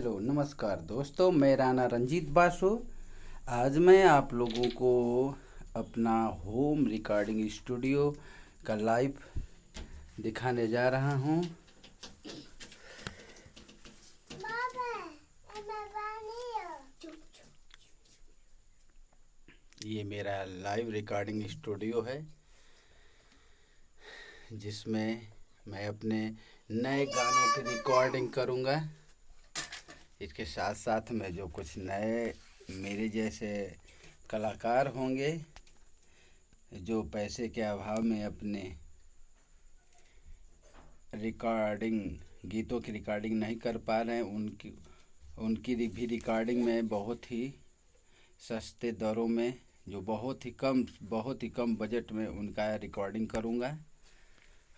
Hello नमस्कार दोस्तों, मैं राणा रंजीत बासु। आज मैं आप लोगों को अपना होम रिकॉर्डिंग स्टूडियो का लाइव दिखाने जा रहा हूं। ये मेरा लाइव रिकॉर्डिंग स्टूडियो है जिसमें मैं अपने नए गानों की रिकॉर्डिंग करूंगा। इसके साथ साथ में जो कुछ नए मेरे जैसे कलाकार होंगे जो पैसे के अभाव में अपने गीतों की रिकॉर्डिंग नहीं कर पा रहे हैं, उनकी भी रिकॉर्डिंग में बहुत ही सस्ते दरों में, जो बहुत ही कम बजट में उनका रिकॉर्डिंग करूँगा।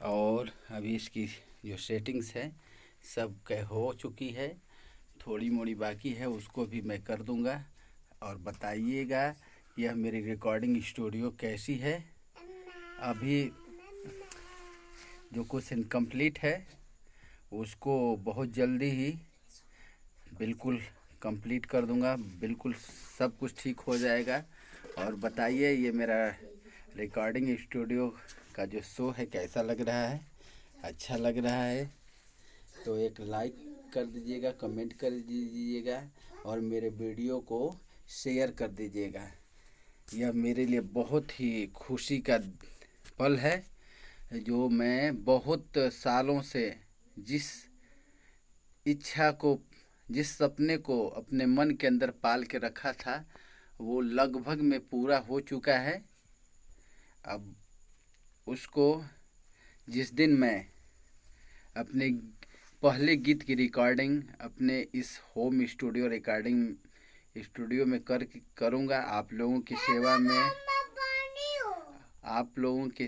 और अभी इसकी जो सेटिंग्स है सब हो चुकी है, थोड़ी मोड़ी बाकी है, उसको भी मैं कर दूंगा। और बताइएगा यह मेरी रिकॉर्डिंग स्टूडियो कैसी है। अभी जो कुछ इनकम्प्लीट है उसको बहुत जल्दी ही बिल्कुल कंप्लीट कर दूंगा, बिल्कुल सब कुछ ठीक हो जाएगा। और बताइए ये मेरा रिकॉर्डिंग स्टूडियो का जो शो है कैसा लग रहा है। अच्छा लग रहा है तो एक लाइक कर दीजिएगा, कमेंट कर दीजिएगा और मेरे वीडियो को शेयर कर दीजिएगा। यह मेरे लिए बहुत ही खुशी का पल है, जो मैं बहुत सालों से जिस इच्छा को, जिस सपने को अपने मन के अंदर पाल के रखा था वो लगभग में पूरा हो चुका है। अब उसको जिस दिन मैं अपने पहले गीत की रिकॉर्डिंग अपने इस होम स्टूडियो रिकॉर्डिंग स्टूडियो में करूँगा, आप लोगों की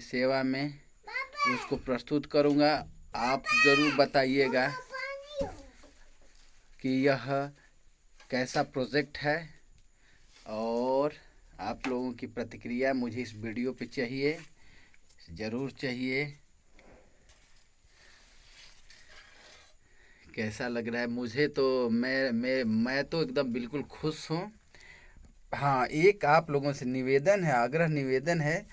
सेवा में उसको प्रस्तुत करूँगा। आप ज़रूर बताइएगा कि यह कैसा प्रोजेक्ट है और आप लोगों की प्रतिक्रिया मुझे इस वीडियो पे चाहिए, ज़रूर चाहिए। कैसा लग रहा है मुझे तो मैं तो एकदम बिल्कुल खुश हूँ। हाँ, एक आप लोगों से निवेदन है, आग्रह निवेदन है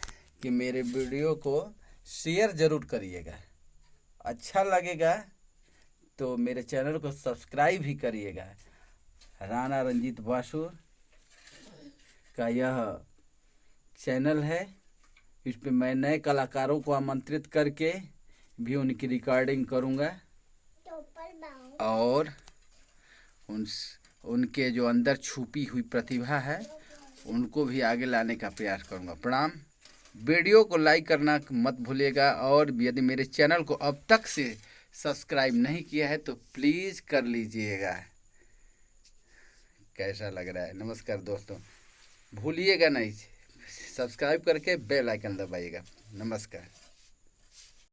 कि मेरे वीडियो को शेयर ज़रूर करिएगा। अच्छा लगेगा तो मेरे चैनल को सब्सक्राइब भी करिएगा। राणा रंजीत बासु का यह चैनल है, इस पे मैं नए कलाकारों को आमंत्रित करके भी उनकी रिकॉर्डिंग करूँगा और उनके जो अंदर छुपी हुई प्रतिभा है उनको भी आगे लाने का प्रयास करूँगा। प्रणाम। वीडियो को लाइक करना मत भूलिएगा और यदि मेरे चैनल को अब तक से सब्सक्राइब नहीं किया है तो प्लीज़ कर लीजिएगा। कैसा लग रहा है? नमस्कार दोस्तों, भूलिएगा नहीं, सब्सक्राइब करके बेल आइकन दबाइएगा। नमस्कार।